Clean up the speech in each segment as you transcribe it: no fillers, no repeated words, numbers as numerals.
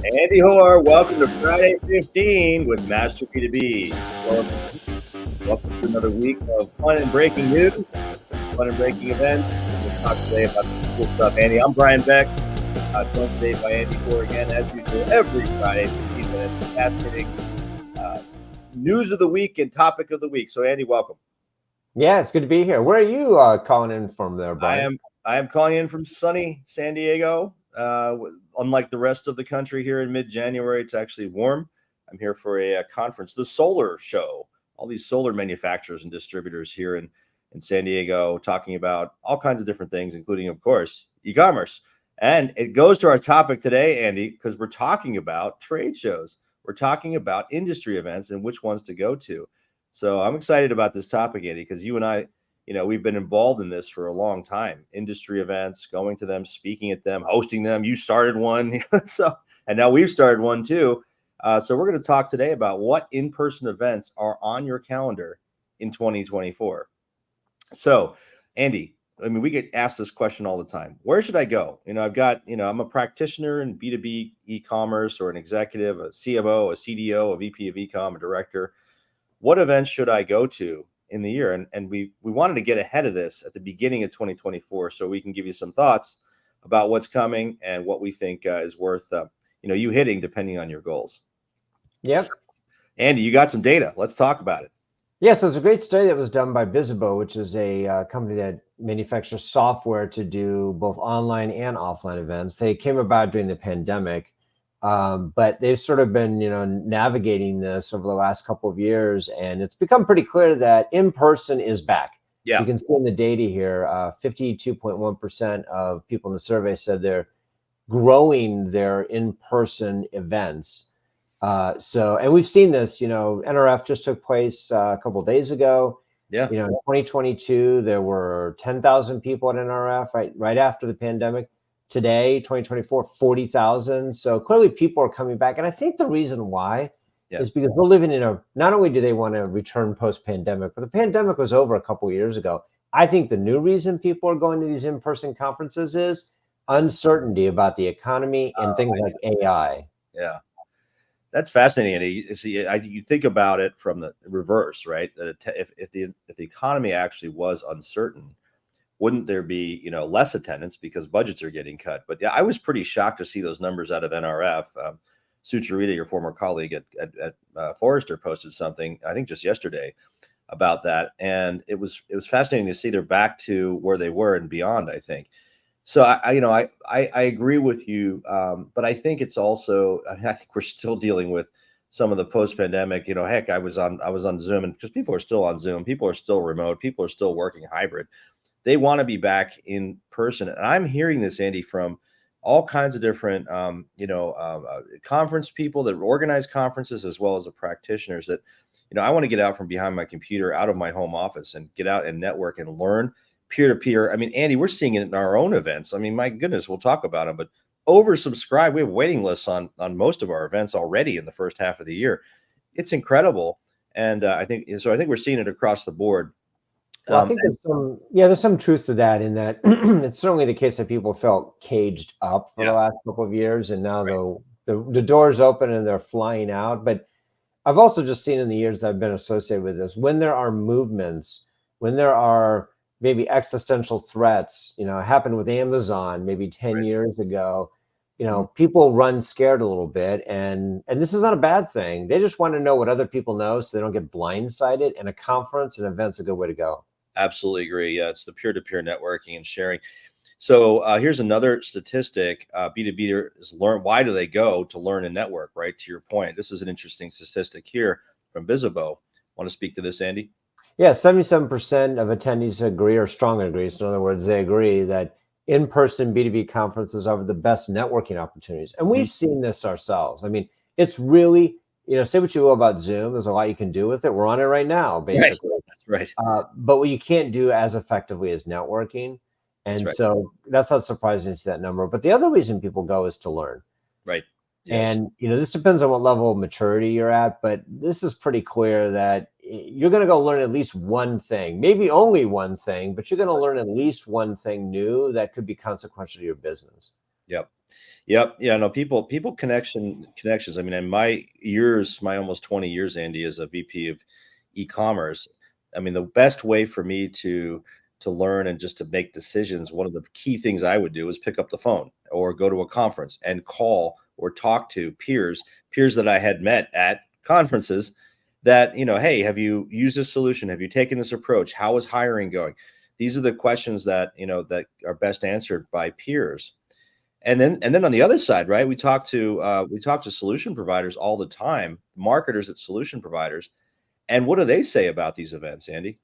Andy Hoare, welcome to Friday 15 with Master B2B. Welcome to another week of fun and breaking news, fun and breaking events. We'll talk today about some cool stuff. Andy, I'm Brian Beck, joined today by Andy Hoare again, as usual, every Friday, 15 minutes, fascinating news of the week and topic of the week. So, Andy, welcome. Yeah, it's good to be here. Where are you calling in from there, Brian? I am calling in from sunny San Diego. Unlike the rest of the country here in mid-January, it's actually warm. I'm here for a conference, the Solar Show. All these solar manufacturers and distributors here in San Diego talking about all kinds of different things, including, of course, e-commerce. And it goes to our topic today, Andy, because we're talking about trade shows. We're talking about industry events and which ones to go to. So I'm excited about this topic, Andy, because you and I, we've been involved in this for a long time. Industry events, going to them, speaking at them, hosting them. You started one, and now we've started one too. So we're going to talk today about what in-person events are on your calendar in 2024. So, Andy, I mean, we get asked this question all the time. Where should I go? I'm a practitioner in B2B e-commerce, or an executive, a CMO, a CDO, a VP of e-com, a director. What events should I go to in the year? And we wanted to get ahead of this at the beginning of 2024 so we can give you some thoughts about what's coming and what we think is worth you hitting depending on your goals. Yep. So, Andy, you got some data. Let's talk about it. Yeah, so it's a great study that was done by B2B, which is a company that manufactures software to do both online and offline events. They came about during the pandemic, but they've sort of been, navigating this over the last couple of years, and it's become pretty clear that in-person is back. Yeah. You can see in the data here, 52.1% of people in the survey said they're growing their in-person events. And we've seen this, NRF just took place a couple of days ago. Yeah. In 2022, there were 10,000 people at NRF right after the pandemic. Today, 2024, 40,000. So clearly people are coming back. And I think the reason why is because we're living in not only do they want to return post-pandemic, but the pandemic was over a couple of years ago. I think the new reason people are going to these in-person conferences is uncertainty about the economy and things like AI. Yeah. That's fascinating. You think about it from the reverse, right? That if the economy actually was uncertain, wouldn't there be less attendance because budgets are getting cut? But yeah, I was pretty shocked to see those numbers out of NRF. Sucharita, your former colleague at Forrester, posted something I think just yesterday about that, and it was fascinating to see they're back to where they were and beyond, I think. So I agree with you, but I think it's also, I think we're still dealing with some of the post-pandemic. Heck, I was on Zoom, and because people are still on Zoom, people are still remote, people are still working hybrid. They want to be back in person, and I'm hearing this, Andy, from all kinds of different conference people that organize conferences, as well as the practitioners that I want to get out from behind my computer, out of my home office, and get out and network and learn. Peer-to-peer. I mean, Andy, we're seeing it in our own events. I mean, my goodness, we'll talk about them, but oversubscribed. We have waiting lists on most of our events already in the first half of the year. It's incredible, and I think we're seeing it across the board. Well, I think there's some truth to that, in that it's certainly the case that people felt caged up for the last couple of years, and now the doors open and they're flying out. But I've also just seen in the years that I've been associated with this, when there are movements, when there are maybe existential threats, happened with Amazon maybe 10 years ago, people run scared a little bit, and this is not a bad thing. They just want to know what other people know so they don't get blindsided, and a conference and event's a good way to go. Absolutely agree. Yeah, it's the peer-to-peer networking and sharing. So here's another statistic. B2Bers learn. Why do they go to learn and network? Right, to your point. This is an interesting statistic here from B2B. Want to speak to this, Andy? Yeah, 77% of attendees agree, or strongly agree. So in other words, they agree that in-person B2B conferences are the best networking opportunities. And we've seen this ourselves. I mean, it's really, say what you will about Zoom. There's a lot you can do with it. We're on it right now, basically. Right. But what you can't do as effectively as networking. And so that's not surprising to see that number. But the other reason people go is to learn. Right. Yes. And, this depends on what level of maturity you're at, but this is pretty clear that you're going to go learn at least one thing, maybe only one thing, but you're going to learn at least one thing new that could be consequential to your business. Yep. Yep. Yeah. No. People connections. I mean, in my almost 20 years, Andy, as a VP of e-commerce. I mean, the best way for me to learn and just to make decisions. One of the key things I would do is pick up the phone or go to a conference and call or talk to peers that I had met at conferences. That hey, have you used this solution? Have you taken this approach? How is hiring going? These are the questions that that are best answered by peers. And then on the other side, right? We talk to solution providers all the time, marketers at solution providers, and what do they say about these events, Andy?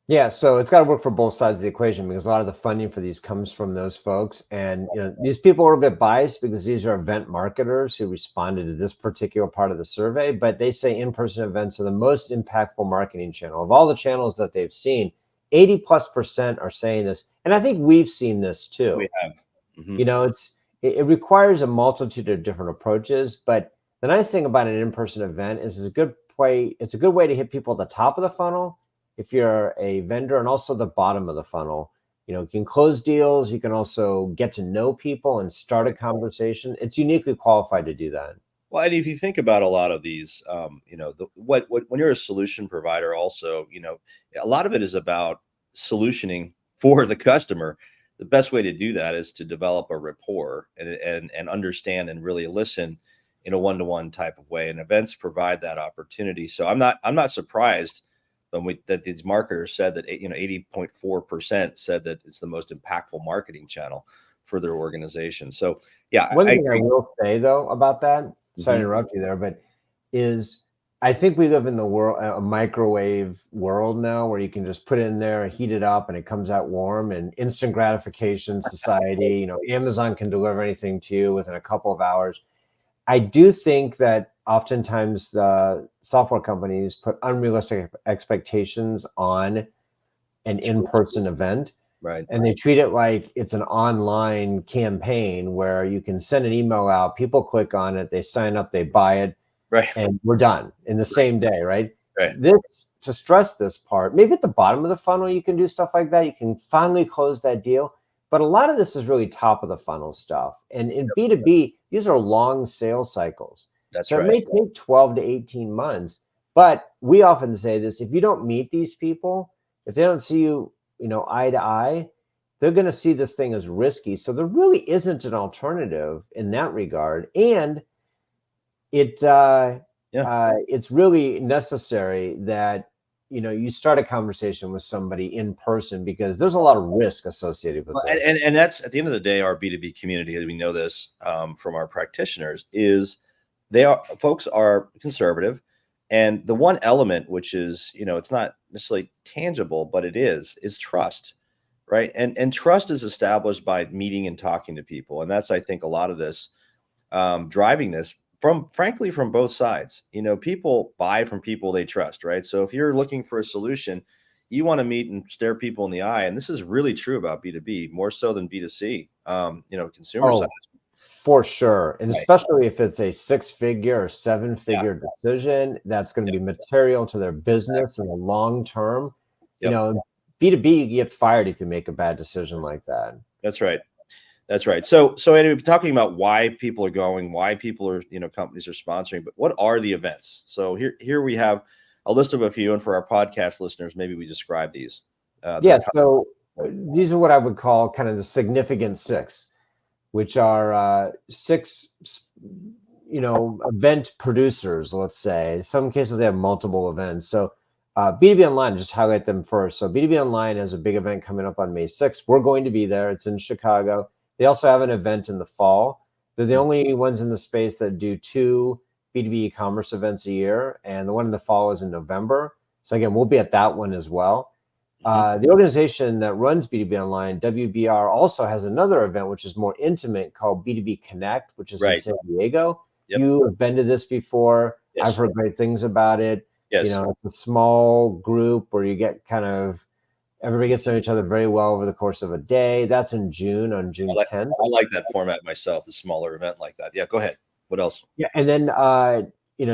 Yeah, so it's got to work for both sides of the equation because a lot of the funding for these comes from those folks. And these people are a bit biased because these are event marketers who responded to this particular part of the survey, but they say in-person events are the most impactful marketing channel. Of all the channels that they've seen, 80+% are saying this. And I think we've seen this too. We have. Hmm. It requires a multitude of different approaches, but the nice thing about an in-person event is it's a good way to hit people at the top of the funnel if you're a vendor, and also the bottom of the funnel. You can close deals, you can also get to know people and start a conversation. It's uniquely qualified to do that. Well, and if you think about a lot of these, what when you're a solution provider, also, a lot of it is about solutioning for the customer. The best way to do that is to develop a rapport and understand and really listen in a one-to-one type of way. And events provide that opportunity. So I'm not surprised that these marketers said that 80.4% said that it's the most impactful marketing channel for their organization. So yeah, One I thing I agree. will say though about that, sorry to Mhm. interrupt you there, but is I think we live in the world, a microwave world now, where you can just put it in there, heat it up, and it comes out warm. And instant gratification society, Amazon can deliver anything to you within a couple of hours. I do think that oftentimes software companies put unrealistic expectations on an in-person event, Right. and they treat it like it's an online campaign where you can send an email out, people click on it, they sign up, they buy it, Right. and we're done in the same day, right? Right. This to stress this part, maybe at the bottom of the funnel, you can do stuff like that. You can finally close that deal. But a lot of this is really top of the funnel stuff. And in B2B, these are long sales cycles. That's So it right. may take 12 to 18 months. But we often say this, if you don't meet these people, if they don't see you, eye to eye, they're going to see this thing as risky. So there really isn't an alternative in that regard. And it Yeah. it's really necessary that you start a conversation with somebody in person because there's a lot of risk associated with Well, and, this. and and that's at the end of the day, our B2B community, as we know this from our practitioners, is folks are conservative. And the one element, which is, it's not necessarily tangible, but is trust, right? And trust is established by meeting and talking to people. And that's, I think, a lot of this driving this frankly, from both sides. People buy from people they trust, right? So if you're looking for a solution, you want to meet and stare people in the eye. And this is really true about B2B more so than B2C, consumer side. Oh, for sure. And Right. especially if it's a 6-figure or Yeah. 7-figure decision that's going to Yep. be material to their business in the long term. you Yep. know B2B, you get fired if you make a bad decision like that. That's right. That's right. So anyway, talking about why people are going, why people are, companies are sponsoring, but what are the events? So here we have a list of a few, and for our podcast listeners, maybe we describe these. They're Yeah, so these are what I would call kind of the significant six, which are six, event producers, let's say. In some cases, they have multiple events. So B2B Online, just highlight them first. So B2B Online has a big event coming up on May 6th. We're going to be there. It's in Chicago. They also have an event in the fall. They're the only ones in the space that do 2 B2B e-commerce events a year. And the one in the fall is in November. So again, we'll be at that one as well. The organization that runs B2B Online, WBR, also has another event which is more intimate called B2B Connect, which is in right. San Diego. Yep. You have been to this before. Yes. I've heard great things about it. Yes. It's a small group where you get everybody gets to know each other very well over the course of a day. That's in June, on June 10th. I like that format myself, the smaller event like that. Yeah, go ahead. What else? Yeah, and then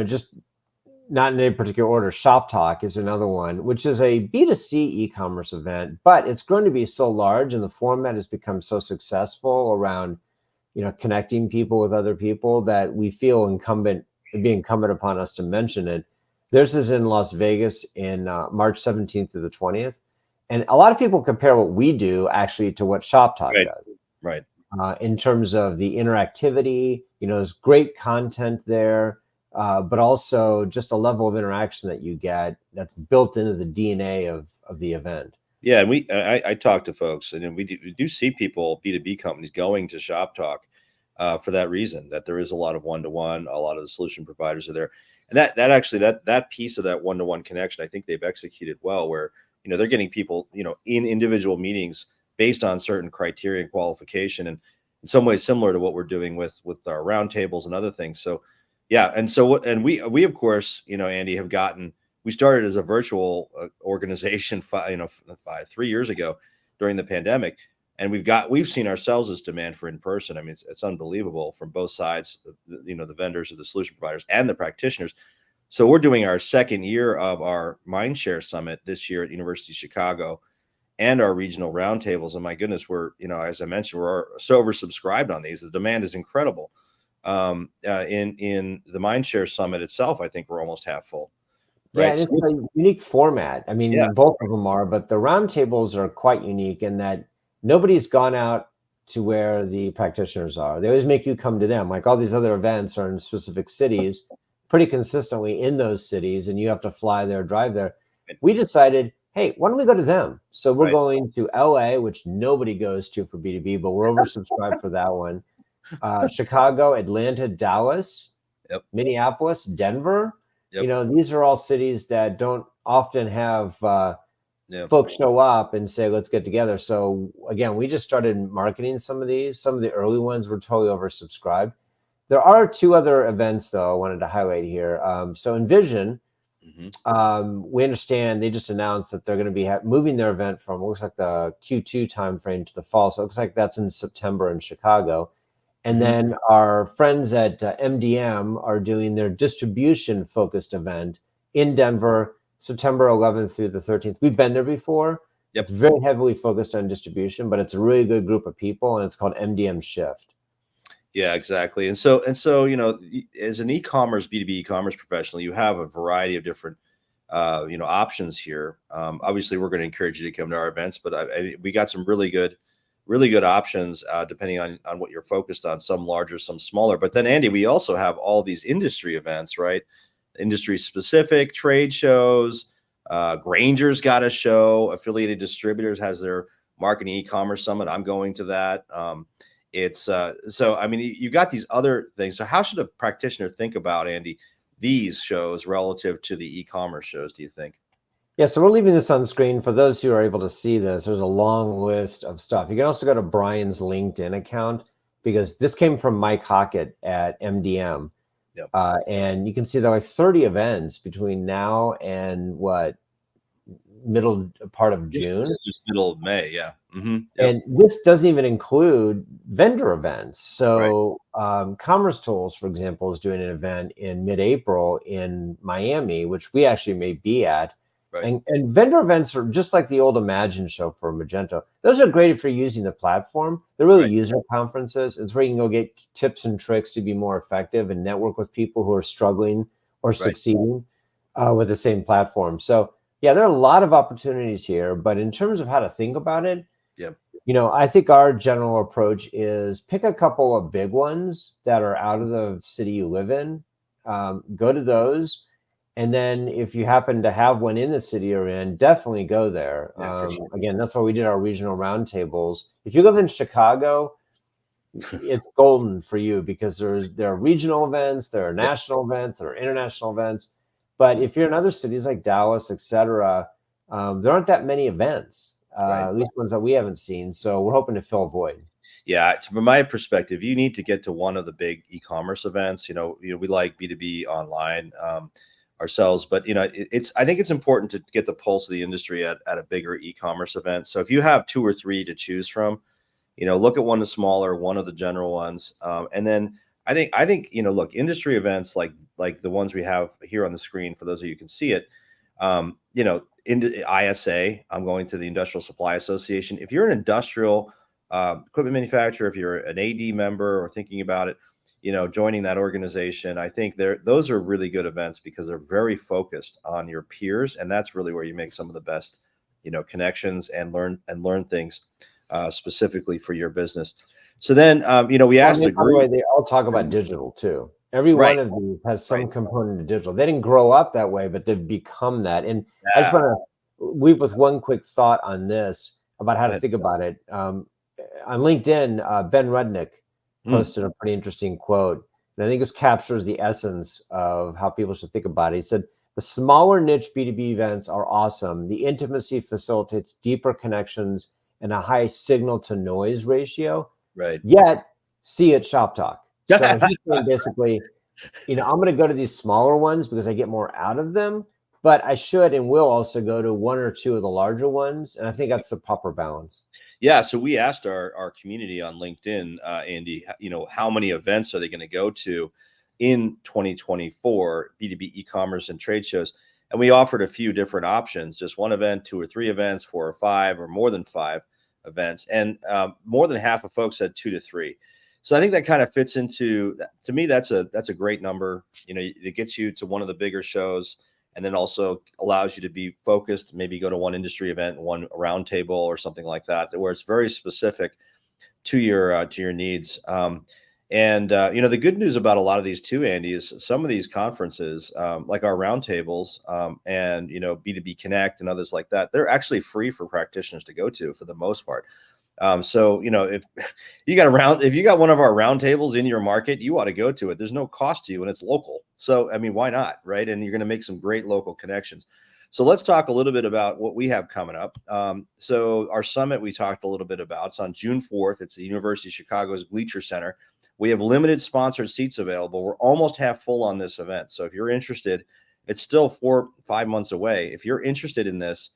just not in any particular order, Shop Talk is another one, which is a B2C e-commerce event, but it's going to be so large and the format has become so successful around connecting people with other people, that we feel it'd be incumbent upon us to mention it. Theirs is in Las Vegas in March 17th to the 20th. And a lot of people compare what we do actually to what Shop Talk Right. does. Right. In terms of the interactivity, there's great content there, but also just a level of interaction that you get that's built into the DNA of the event. Yeah, and I talk to folks, and we do see people, B2B companies, going to Shop Talk for that reason, that there is a lot of one-to-one, a lot of the solution providers are there, and that piece of that one-to-one connection, I think they've executed well, where they're getting people in individual meetings based on certain criteria and qualification, and in some ways similar to what we're doing with our roundtables and other things. So yeah, and so what, and we of course, Andy, have gotten. We started as a virtual organization 3 years ago during the pandemic, and we've seen ourselves as demand for in person. I mean, it's unbelievable from both sides, the vendors or the solution providers and the practitioners. So we're doing our second year of our Mindshare Summit this year at University of Chicago, and our regional roundtables. And my goodness, we're as I mentioned, we're so oversubscribed on these. The demand is incredible. In the Mindshare Summit itself, I think we're almost half full. Yeah, Right. and So it's a unique format. I yeah, mean, both of them are, but the roundtables are quite unique in that nobody's gone out to where the practitioners are. They always make you come to them. Like all these other events are in specific cities, pretty consistently in those cities, and you have to fly there, drive there. We decided, hey, why don't we go to them? So we're right. going to LA, which nobody goes to for B2B, but we're oversubscribed for that one. Chicago, Atlanta, Dallas, Yep. Minneapolis, Denver. Yep. These are all cities that don't often have Yeah. folks show up and say, let's get together. So again, we just started marketing some of these. Some of the early ones were totally oversubscribed. There are two other events, though, I wanted to highlight here. So Envision, we understand they just announced that they're going to be moving their event from what looks like the Q2 timeframe to the fall. So it looks like that's in September in Chicago. And then our friends at MDM are doing their distribution focused event in Denver, September 11th through the 13th. We've been there before. Yep. It's very heavily focused on distribution, but it's a really good group of people, and it's called MDM Shift. Yeah, exactly. And so, as an e-commerce, B2B e-commerce professional, you have a variety of different, options here. Obviously, we're going to encourage you to come to our events, but we got some really good options depending on what you're focused on. Some larger, some smaller. But then, Andy, we also have all these industry events, right? Industry specific trade shows. Granger's got a show. Affiliated Distributors has their marketing e-commerce summit. I'm going to that. So I mean, you got these other things. So how should a practitioner think about, Andy, these shows relative to the e-commerce shows, do you think? Yeah, so we're leaving this on screen for those who are able to see this. There's a long list of stuff. You can also go to Brian's LinkedIn account, because this came from Mike Hockett at MDM. Yep. And you can see there are like 30 events between now and middle part of June. Just middle of May, yeah. Yep. And this doesn't even include vendor events. So Commerce Tools, for example, is doing an event in mid-April in Miami, which we actually may be at. Right. And vendor events are just like the old Imagine show for Magento. Those are great if you're using the platform. They're really user conferences. It's where you can go get tips and tricks to be more effective and network with people who are struggling or succeeding with the same platform. So yeah, there are a lot of opportunities here, but in terms of how to think about it, I think our general approach is pick a couple of big ones that are out of the city you live in, go to those. And then if you happen to have one in the city you're in, definitely go there. Yeah, for sure. Again, that's why we did our regional roundtables. If you live in Chicago, it's golden for you, because there are regional events, there are national events, there are international events. But if you're in other cities like Dallas, et cetera, there aren't that many events, at least ones that we haven't seen. So we're hoping to fill a void. Yeah, from my perspective, you need to get to one of the big e-commerce events. We like B2B online ourselves, but I think it's important to get the pulse of the industry at a bigger e-commerce event. So if you have two or three to choose from, look at one of the smaller, one of the general ones, and then I think look, industry events like the ones we have here on the screen, for those of you who can see it, into ISA. I'm going to the Industrial Supply Association. If you're an industrial equipment manufacturer, if you're an AD member or thinking about it, joining that organization, I think those are really good events because they're very focused on your peers, and that's really where you make some of the best, connections and learn things specifically for your business. So then, we asked the group. By the way, they all talk about digital too. Every one of these has some component of digital. They didn't grow up that way, but they've become that. And I just want to leave with one quick thought on this about how to think about it. On LinkedIn, Ben Rudnick posted a pretty interesting quote. And I think this captures the essence of how people should think about it. He said, the smaller niche B2B events are awesome. The intimacy facilitates deeper connections and a high signal to noise ratio. Right. Yet, see it shop talk. So he's saying basically, I'm going to go to these smaller ones because I get more out of them, but I should and will also go to one or two of the larger ones. And I think that's the proper balance. Yeah. So we asked our community on LinkedIn, Andy, how many events are they going to go to in 2024, B2B e-commerce and trade shows? And we offered a few different options, just one event, 2 or 3 events, 4 or 5, or more than 5 events. And more than half of folks said 2 to 3. So I think that kind of fits into, to me, that's a great number. It gets you to one of the bigger shows, and then also allows you to be focused, maybe go to one industry event, one roundtable or something like that, where it's very specific to your needs. The good news about a lot of these too, Andy, is some of these conferences, like our roundtables, and B2B Connect and others like that, they're actually free for practitioners to go to for the most part. So if you got one of our roundtables in your market, you ought to go to it. There's no cost to you, and it's local. So I mean, why not, right? And you're going to make some great local connections. So let's talk a little bit about what we have coming up. So our summit, we talked a little bit about. It's on June 4th. It's the University of Chicago's Bleacher Center. We have limited sponsored seats available. We're almost half full on this event. So if you're interested, it's still 4-5 months away. If you're interested in this,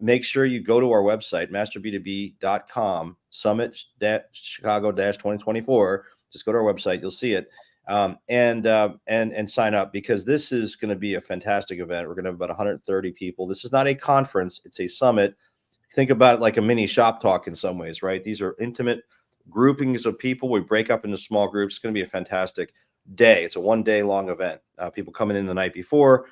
make sure you go to our website, masterb2b.com, summit-chicago-2024. Just go to our website. You'll see it. And sign up, because this is going to be a fantastic event. We're going to have about 130 people. This is not a conference. It's a summit. Think about it like a mini shop talk in some ways, right? These are intimate groupings of people. We break up into small groups. It's going to be a fantastic day. It's a 1-day long event. People coming in the night before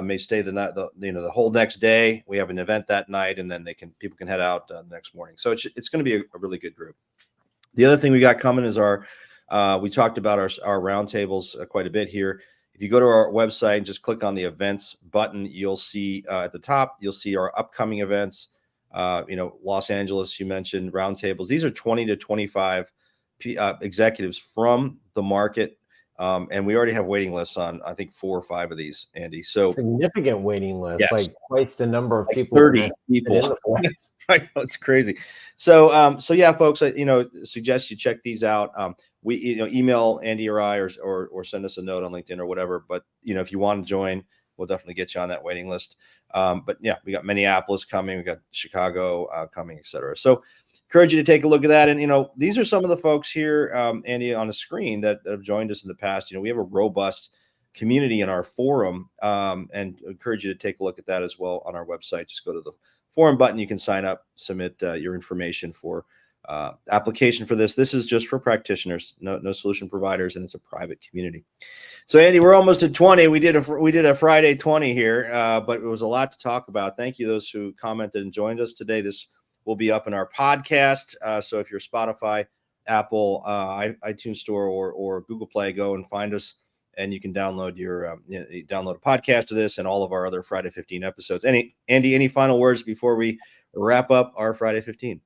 may stay the night, the whole next day. We have an event that night, and then people can head out the next morning. So it's going to be a really good group. The other thing we got coming is we talked about our roundtables quite a bit here. If you go to our website and just click on the events button, you'll see at the top, you'll see our upcoming events. Los Angeles, you mentioned roundtables. These are 20 to 25 executives from the market. And we already have waiting lists on, I think, 4 or 5 of these, Andy. So significant waiting list, yes. Like twice the number of people. 30 people. Right. It's crazy. So yeah, folks, suggest you check these out. We, email Andy or I, or send us a note on LinkedIn or whatever. But, if you want to join, we'll definitely get you on that waiting list. But yeah, we got Minneapolis coming, we got Chicago coming, et cetera. So encourage you to take a look at that. And, these are some of the folks here, Andy, on the screen that have joined us in the past. We have a robust community in our forum, and encourage you to take a look at that as well on our website. Just go to the forum button. You can sign up, submit your information for application for this. This is just for practitioners, no solution providers, and it's a private community. So Andy, we're almost at 20. We did a Friday 20 here, but it was a lot to talk about. Thank you those who commented and joined us today. This will be up in our podcast. So if you're Spotify, Apple, iTunes Store, or Google Play, go and find us, and you can download download a podcast of this and all of our other Friday 15 episodes. Andy, any final words before we wrap up our Friday 15?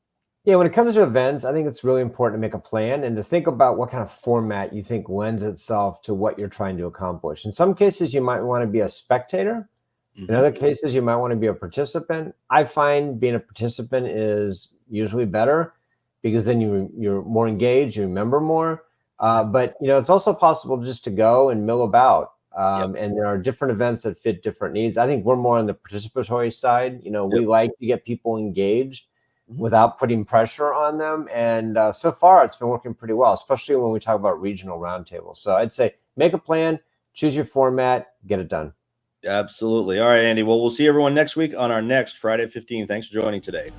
Yeah, when it comes to events, I think it's really important to make a plan and to think about what kind of format you think lends itself to what you're trying to accomplish. In some cases, you might want to be a spectator. In other cases, you might want to be a participant. I find being a participant is usually better because then you're more engaged, you remember more. But it's also possible just to go and mill about. And there are different events that fit different needs. I think we're more on the participatory side. We like to get people engaged without putting pressure on them. And so far, it's been working pretty well, especially when we talk about regional roundtables. So I'd say make a plan, choose your format, get it done. Absolutely. All right, Andy. Well, we'll see everyone next week on our next Friday 15. Thanks for joining today.